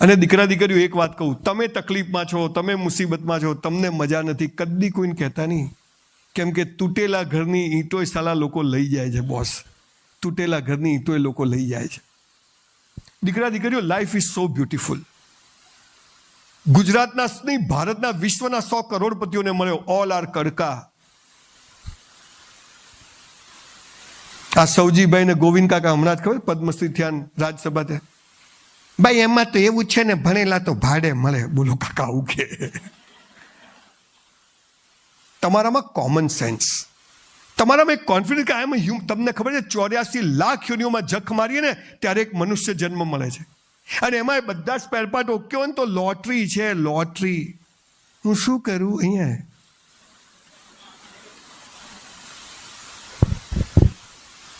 અને દીકરા દીકરીઓ એક વાત કહું, તમે તકલીફમાં છો, તમે મુસીબતમાં છો, તમને મજા નથી, કદી કોઈને કહેતા નહીં. કેમ કે તૂટેલા ઘરની ઈંટોય સાલા લોકો લઈ જાય છે બોસ. તૂટેલા ઘરની ઈંટોય લોકો લઈ જાય છે. દીકરા દીકરીઓ, લાઈફ ઇઝ સો બ્યુટીફુલ. ગુજરાતના નહીં, ભારતના, વિશ્વના 100 કરોડપતિઓને મળ્યો, ઓલ આર કડકા. આ સૌજીભાઈ ને ગોવિંદ કાકા હમણાં જ ખબર પદ્મશ્રી થયા રાજ્યસભા તે, ભાઈ એમાં તો એવું છે ને, ભણેલા તો ભાડે મળે. બોલો કાકા આવું કે? તમારામાં કોમન સેન્સ, તમારામાં એક કોન્ફિડન્સ કે આમ તમને ખબર છે 84 લાખ યોનિઓમાં જખ મારીએ ને ત્યારે એક મનુષ્ય જન્મ મળે છે. અને એમાં બધા સ્પેર પાર્ટ ઓકે હોય ને તો લોટરી છે, લોટરી. હું શું કરું અહીંયા?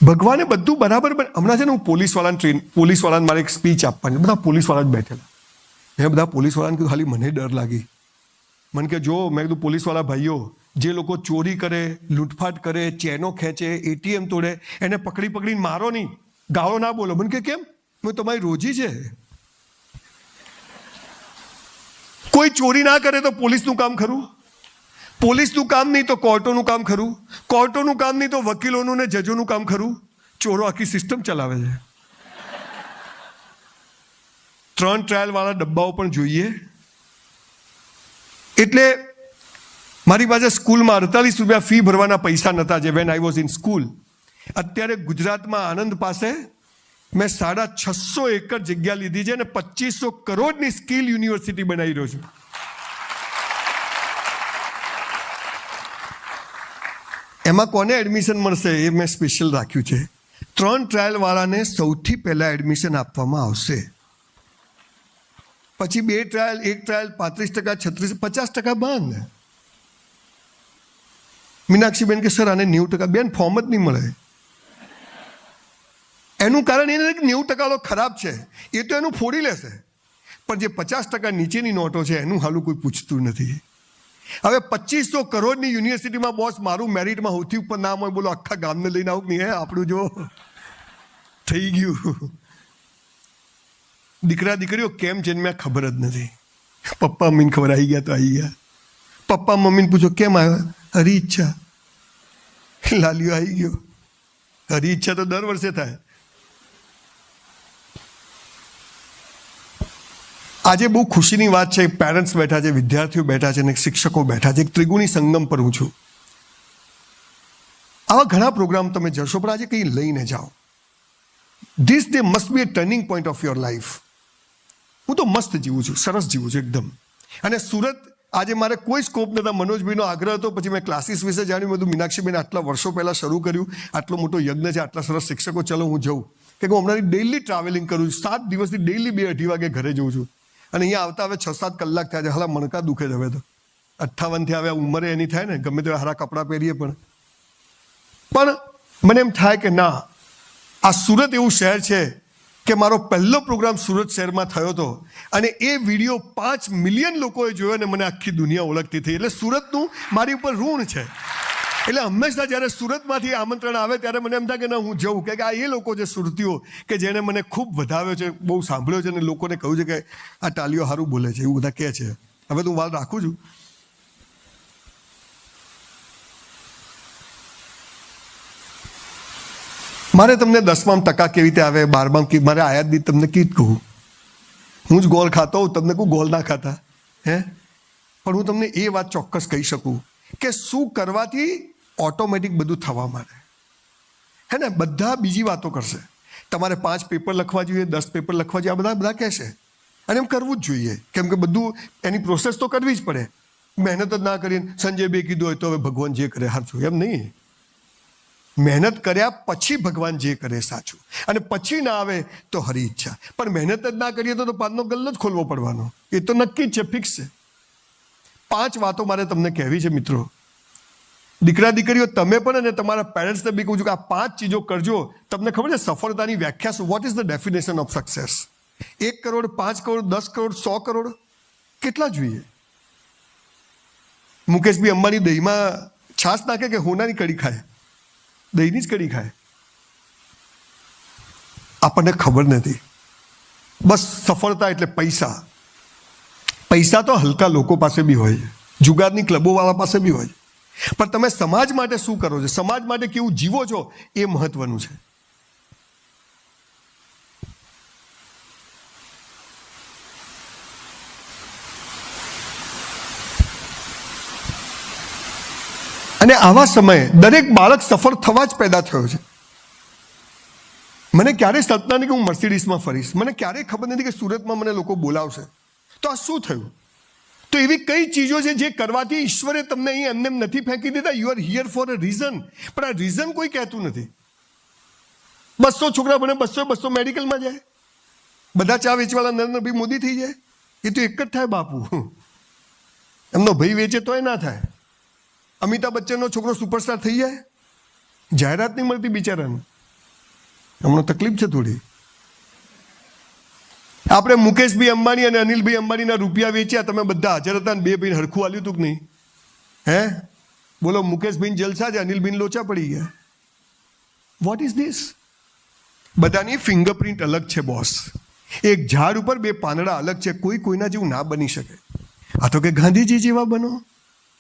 ભગવાને બધું બરાબર. હમણાં છે ને હું પોલીસવાળાને મારે એક સ્પીચ આપવાની, બધા પોલીસવાળા જ બેઠેલા. મેં બધા પોલીસવાળાને કીધું, ખાલી મને ડર લાગી. મને કે જો, મેં કીધું પોલીસવાળા ભાઈઓ, જે લોકો ચોરી કરે, લૂંટફાટ કરે, ચેનો ખેંચે, એટીએમ તોડે, એને પકડીને મારો નહીં, ગાળો ના બોલો. મને કે કેમ? મેં તમારી રોજી છે. કોઈ ચોરી ના કરે તો પોલીસનું કામ ખરું? પોલીસનું કામ નહીં તો કોર્ટોનું કામ ખરું? કોર્ટોનું કામ નહીં તો વકીલોનું ને જજોનું કામ ખરું? ચોરો આખી સિસ્ટમ ચલાવે છે. 3 ટ્રાયલ વાળા ડબ્બાઓ પણ જોઈએ. એટલે મારી પાસે સ્કૂલમાં 48 રૂપિયા ફી ભરવાના પૈસા નહોતા, જે when I was in school. અત્યારે ગુજરાતમાં આણંદ પાસે મેં 650 એકર જગ્યા લીધી છે અને 2500 કરોડની સ્કિલ યુનિવર્સિટી બનાવી રહ્યો છું. એમાં કોને એડમિશન મળશે એ મેં સ્પેશિયલ રાખ્યું છે. 3 ટ્રાયલ વાળાને સૌથી પહેલા એડમિશન આપવામાં આવશે. પછી 2 ટ્રાયલ, 1 ટ્રાયલ 35%, 36%, 50% બંધ. મીનાક્ષીબેન કે સર આને 90%. બેન ફોર્મ જ નહીં મળે. એનું કારણ એ નથી કે 90% ખરાબ છે, એ તો એનું ફોડી લેશે. પણ જે 50% નીચેની નોટો છે એનું હાલું કોઈ પૂછતું નથી. હવે 2500 કરોડની યુનિવર્સિટીમાં બોસ મારું મેરિટમાં સૌથી ઉપર નામ હોય, બોલો આખા ગામને લઈને આવું નહીં? આપણું જો થઈ ગયું. દીકરા દીકરીઓ કેમ જન્મ્યા ખબર જ નથી. પપ્પા મમ્મીને ખબર આવી ગયા તો આવી ગયા. પપ્પા મમ્મીને પૂછો કેમ આવ્યા? હરી ઈચ્છા. લાલીઓ આવી ગયો. હરી ઈચ્છા તો દર વર્ષે થાય. આજે બહુ ખુશીની વાત છે. પેરેન્ટ્સ બેઠા છે, વિદ્યાર્થીઓ બેઠા છે અને શિક્ષકો બેઠા છે. એક ત્રિગુણી સંગમ પર હું છું. આવા ઘણા પ્રોગ્રામ તમે જશો, પણ આજે કંઈ લઈને જાઓ. This day must be A turning point of your life. હું તો મસ્ત જીવું છું, સરસ જીવું છું એકદમ. અને સુરત આજે મારે કોઈ સ્કોપ નહોતા. મનોજભાઈનો આગ્રહ હતો, પછી મેં ક્લાસીસ વિશે જાણ્યું. બધું મીનાક્ષીબેન આટલા વર્ષો પહેલાં શરૂ કર્યું, આટલો મોટો યજ્ઞ છે, આટલા સરસ શિક્ષકો, ચલો હું જઉં. કે હું હમણાં ડેઇલી ટ્રાવેલિંગ કરું છું. 7 દિવસથી ડેઇલી 2-2:30 વાગે ઘરે જઉં છું. અને અહીંયા આવતા હવે 6-7 કલાક થયા છે. હાલા મણકા દુખે છે હવે તો. 58 હવે ઉંમરે એની થાય ને, ગમે તે હારા કપડાં પહેરીએ પણ મને એમ થાય કે ના, આ સુરત એવું શહેર છે કે મારો પહેલો પ્રોગ્રામ સુરત શહેરમાં થયો હતો અને એ વિડીયો 5 મિલિયન લોકોએ જોયો અને મને આખી દુનિયા ઓળખતી થઈ. એટલે સુરતનું મારી ઉપર ઋણ છે. એટલે હંમેશા જ્યારે સુરતમાંથી આમંત્રણ આવે ત્યારે મને એમ થાય કે ના, હું જઉં. કે આ એ લોકો છે સુરતીઓ કે જેણે મને ખૂબ વધાવ્યો છે, બહુ સાંભળ્યો છે અને લોકોને કહ્યું છે કે આ ટાલીઓ સારું બોલે છે, એવું બધા કહે છે. હવે તો હું વાત રાખું છું. મારે તમને 10માં ટકા કેવી રીતે આવે, 12માં મારે આયાત બી તમને કીધ કહું. હું જ ગોળ ખાતો હોઉં, તમને કોઈ ગોળ ના ખાતા હે. પણ હું તમને એ વાત ચોક્કસ કહી શકું કે શું કરવાથી ઓટોમેટિક બધું થવા માંડે હે ને. બધા બીજી વાતો કરશે. તમારે 5 પેપર લખવા જોઈએ, 10 પેપર લખવા જોઈએ, આ બધા કહેશે. અને એમ કરવું જ જોઈએ, કેમ કે બધું એની પ્રોસેસ તો કરવી જ પડે. મહેનત જ ના કરીએ, સંજય બે કીધું હોય તો હવે ભગવાન જે કરે સાચું, એમ નહીં. મહેનત કર્યા પછી ભગવાન જે કરે સાચું, અને પછી ના આવે તો હરી ઈચ્છા. પણ મહેનત જ ના કરીએ તો પાનનો ગલ્લો જ ખોલવો પડવાનો, એ તો નક્કી જ છે, ફિક્સ છે. 5 વાતો મારે તમને કહેવી છે મિત્રો. દીકરા દીકરીઓ, તમે પણ અને તમારા પેરેન્ટ્સને બી કહું છું કે આ 5 ચીજો કરજો. તમને ખબર છે સફળતાની વ્યાખ્યા શું? What is the definition of success? 1 crore, 5 crore, 10 crore, 100 crore, કેટલા જોઈએ? મુકેશભાઈ અંબાણી દહીંમાં છાશ નાખે કે હોનાની કઢી ખાય? દહીંની જ કઢી ખાય. આપણને ખબર નથી. બસ સફળતા એટલે પૈસા. પૈસા તો હલકા લોકો પાસે બી હોય છે, જુગારની ક્લબોવાળા પાસે બી હોય છે, પણ તમે સમાજ માટે શું કરો છો, સમાજ માટે કેવું જીવો છો, એ મહત્વનું છે. અને આવા સમયે દરેક બાળક સફળ થવા જ પેદા થયો છે. મને ક્યારેય કલ્પના નહીં કે હું મર્સિડીઝમાં ફરીશ. મને ક્યારેય ખબર નથી કે સુરતમાં મને લોકો બોલાવશે. તો આ શું થયું? તો એવી કઈ ચીજો છે જે કરવાથી ઈશ્વરે તમને અહીં એમને નથી ફેંકી દીધા. You are here for a reason. પણ આ રીઝન કોઈ કહેતું નથી. 200 છોકરા ભણે, 200 મેડિકલમાં જાય, બધા ચા વેચવાળા નરેન્દ્રભાઈ મોદી થઈ જાય. એ તો એક જ થાય બાપુ. એમનો ભાઈ વેચે તોય ના થાય. અમિતાભ બચ્ચનનો છોકરો સુપરસ્ટાર થઈ જાય, જાહેરાત નહીં મળતી બિચારાને. હમણાં તકલીફ છે થોડી. આપણે મુકેશભાઈ અંબાણી અને અનિલભાઈ અંબાણીના રૂપિયા વેચ્યા, તમે બધા હાજર હતા, બે ભાઈને હરખું આલ્યું હતું કે નહીં? હે બોલો, મુકેશભાઈ જલસા છે, અનિલભાઈ લોચા પડી ગયા. What is this? બધાની ફિંગરપ્રિન્ટ અલગ છે બોસ. એક ઝાડ ઉપર 2 પાંદડા અલગ છે. કોઈ કોઈના જેવું ના બની શકે. આ તો કે ગાંધીજી જેવા બનો.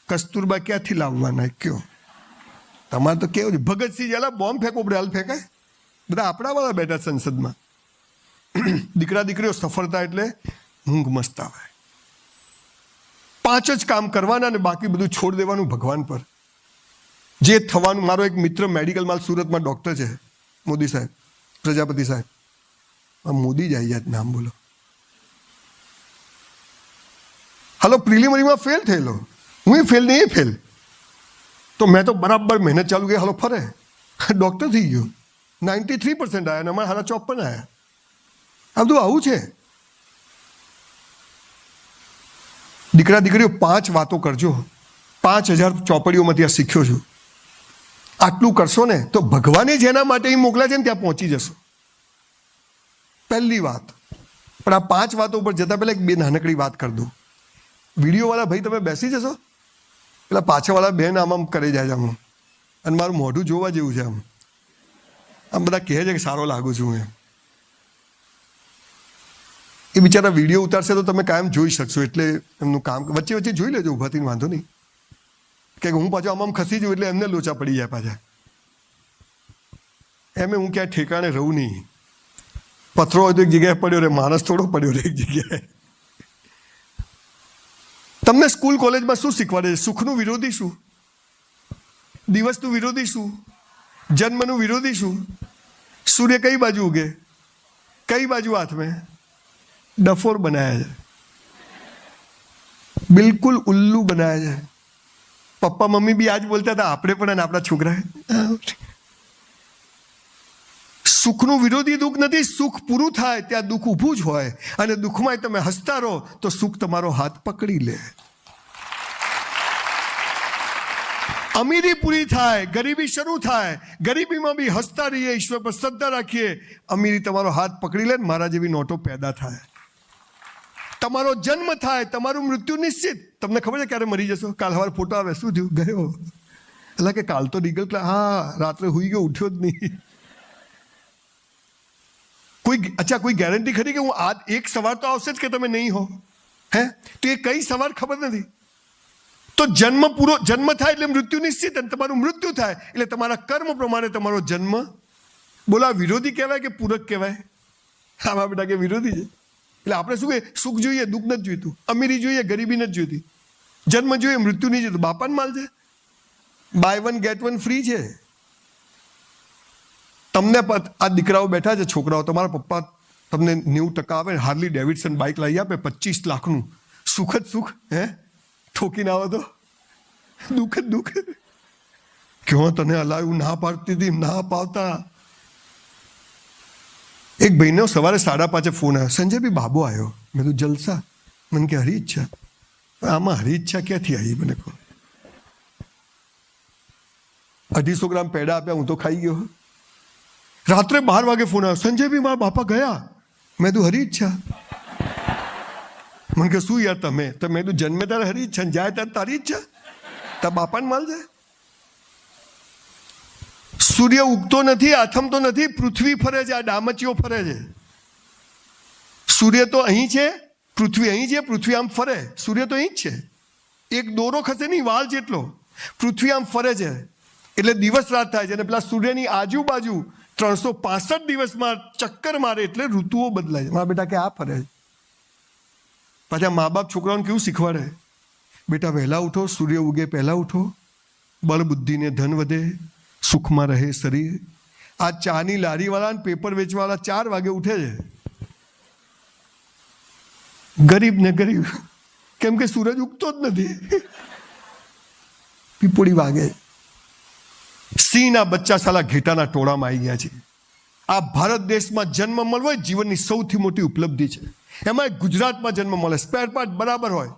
કસ્તુરબા ક્યાંથી લાવવાના કયો? તમારે તો કેવું છે, ભગતસિંહ જેલા બોમ્બ ફેંકો પડે, હાલ ફેંકાય. બધા આપણા વાળા બેઠા સંસદમાં. દીકરા દીકરીઓ સફળતા એટલે ઊંઘ મસ્ત આવે. 5 જ કામ કરવાના અને બાકી બધું છોડ દેવાનું ભગવાન પર. જે થવાનું. મારો એક મિત્ર મેડિકલમાં સુરતમાં ડૉક્ટર છે, મોદી સાહેબ, પ્રજાપતિ સાહેબ. મોદી જ આવી જાય નામ બોલો. હાલો, પ્રિલિમરીમાં ફેલ થયેલો, હું ફેલ નહીં, એ ફેલ. તો મેં તો બરાબર મહેનત ચાલુ કરી. હાલો ફરે ડૉક્ટર થઈ ગયો. 93% આવ્યા અને અમારા હારા 54 આવ્યા. આ બધું આવું છે. દીકરા દીકરીઓ 5 વાતો કરજો. 5000 ચોપડીઓમાંથી આ શીખ્યો છું. આટલું કરશો ને તો ભગવાને જેના માટે એ મોકલ્યા છે ને ત્યાં પહોંચી જશો. પહેલી વાત. પણ આ 5 વાતો ઉપર જતા પહેલા 2 નાનકડી વાત કરી દઉં. વિડીયોવાળા ભાઈ તમે બેસી જશો? પેલા પાછળવાળા બેન આમ કરી જાય છે આમ, અને મારું મોઢું જોવા જેવું છે આમ. આમ બધા કહે છે કે સારો લાગુ છું એમ. એ બિચારા વિડીયો ઉતારશે તો તમે કાયમ જોઈ શકશો. એટલે એમનું કામ વચ્ચે વચ્ચે જોઈ લેજો, ઊભા થઈને, વાંધો નહીં. કે હું પાછો આમ ખસી જઉં એટલે એમને લોચા પડી જાય પાછા. એમ હું ક્યાંય ઠેકાણે રહું નહીં. પથરો હોય તો એક જગ્યાએ પડ્યો રહે, માણસ થોડો પડ્યો રહે એક જગ્યાએ. તમને સ્કૂલ કોલેજમાં શું શીખવાડે છે? સુખનું વિરોધી શું? દિવસનું વિરોધી શું? જન્મનું વિરોધી શું? સૂર્ય કઈ બાજુ ઉગે, કઈ બાજુ હાથમાં? ડફોર બનાયા છે, બિલકુલ ઉલ્લુ બનાયા છે. પપ્પા મમ્મી બી આજ બોલતા હતા, આપણે પણ આપણા છોકરા. સુખનું વિરોધી દુઃખ નથી. સુખ પૂરું થાય ત્યાં દુઃખ ઊભું જ હોય, અને દુઃખમાં તમે હસતા રહો તો સુખ તમારો હાથ પકડી લે. અમીરી પૂરી થાય, ગરીબી શરૂ થાય. ગરીબીમાં બી હસતા રહીએ, ઈશ્વર પર શ્રદ્ધા રાખીએ. અમીરી તમારો હાથ પકડી લે, મારા જેવી નોટો પેદા થાય. તમારો જન્મ થાય, તમારું મૃત્યુ નિશ્ચિત. તમને ખબર છે ક્યારે મરી જશો? કાલ સવારે ફોટો આવે, શું થયું, ગયો. એટલે કે કાલ તો રીગલ ક્લાસ, હા રાત્રે હુઈ ગયો, ઉઠ્યો જ નહીં. કોઈ ગેરંટી ખરી કે હું આ એક સવાર તો આવશે જ કે તમે નહીં હો? હે, તો એ કઈ સવાર ખબર નથી. તો જન્મ થાય એટલે મૃત્યુ નિશ્ચિત, અને તમારું મૃત્યુ થાય એટલે તમારા કર્મ પ્રમાણે તમારો જન્મ. બોલો, આ વિરોધી કહેવાય કે પૂરક કહેવાય? આમાં બેટા કે વિરોધી છે. એટલે આપણે શું કે સુખ જોઈએ, દુઃખ નથી જોઈતું. અમીરી જોઈએ, ગરીબી નથી જોઈતી. જન્મ જોઈએ, મૃત્યુ નહીં જોઈતું. બાપાને માલ છે. બાય 1 get 1 ફ્રી છે. તમને આ દીકરાઓ બેઠા છે, છોકરાઓ, તમારા પપ્પા તમને 90% આવે, હાર્લી ડેવિડસન બાઇક લાવી આપે 25 લાખનું. સુખ જ સુખ. હે, ઠોકીને આવો તો દુઃખ જ દુઃખ. ક્યો તને હલાવ્યું, ના પાડતી હતી, ના પાવતા. એક ભાઈને સવારે 5:30 ફોન આવ્યો, સંજયભાઈ બાબો આવ્યો. મેં કીધું જલસા. મને કે હરી ઈચ્છા. આમાં હરી ઈચ્છા ક્યાંથી આવી મને કહો? 250 ગ્રામ પેડા આપ્યા, હું તો ખાઈ ગયો. રાત્રે 12 વાગે ફોન આવ્યો, સંજયભાઈ મારા બાપા ગયા. મેં કીધું હરી ઈચ્છા. મને કે શું યાર તમે? તો મેં કીધું જન્મે તારે હરી ઈચ્છા, જાય ત્યારે તારી ઈચ્છા. તારા બાપાને માલ જાય. સૂર્ય ઉગતો નથી, આથમતો નથી, પૃથ્વી ફરે છે, આ ડામચીઓ ફરે છે. સૂર્ય તો અહીં છે, પૃથ્વી અહીં છે, પૃથ્વી આમ ફરે, સૂર્ય તો અહીં જ છે, એક દોરો ખસે નહીં વાલ જેટલો, પૃથ્વી આમ ફરે છે, એટલે દિવસ રાત થાય છે. અને પેલા સૂર્યની આજુબાજુ 365 દિવસમાં ચક્કર મારે એટલે ઋતુઓ બદલાય છે. મારા બેટા કે આ ફરે છે. પાછા મા બાપ છોકરાઓને કેવું શીખવાડે, બેટા વહેલા ઉઠો, સૂર્ય ઉગે પહેલા ઉઠો, બળ બુદ્ધિને ધન વધે, સુખમાં રહે શરીર. આ ચાની લારીવાળા પેપર વેચવાવાળા 4 વાગે ઉઠે છે, ગરીબ ને ગરીબ, કેમ કે સૂરજ ઉગતો જ નથી, પીપોડી વાગે. સિંહના બચ્ચા સાલા ઘેટાના ટોળામાં આવી ગયા છે. આ ભારત દેશમાં જન્મ મળવો એ જીવનની સૌથી મોટી ઉપલબ્ધિ છે. એમાં ગુજરાતમાં જન્મ મળે, સ્પેર પાર્ટ બરાબર હોય.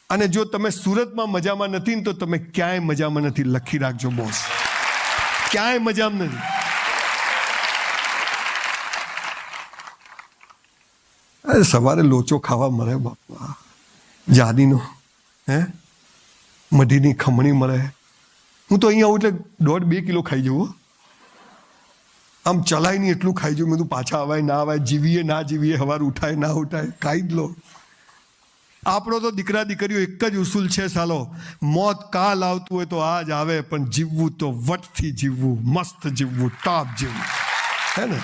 અને જો તમે સુરતમાં મજામાં નથી ને તો તમે ક્યાંય મજામાં નથી. લખી રાખજો બોસ, ક્યાંય મજામાં નથી. અરે સવારે લોચો ખાવા મળે બાપા, જાદીનો, મઢીની ખમણી મળે. હું તો અહીંયા આવું એટલે 1.5-2 કિલો ખાઈ જવું. આમ ચલાય નહીં એટલું ખાઈ જવું. મેં તું પાછા અવાય ના અવાય, જીવીએ ના જીવીએ, સવાર ઉઠાય ના ઉઠાય, ખાઈ જ લો. આપણો તો દીકરા દીકરીઓ એક જ ઉસૂલ છે સાલો, મોત કાલ આવતું હોય તો આજ આવે, પણ જીવવું તો વટથી જીવવું, મસ્ત જીવવું, ટોપ જીવવું, હે ને.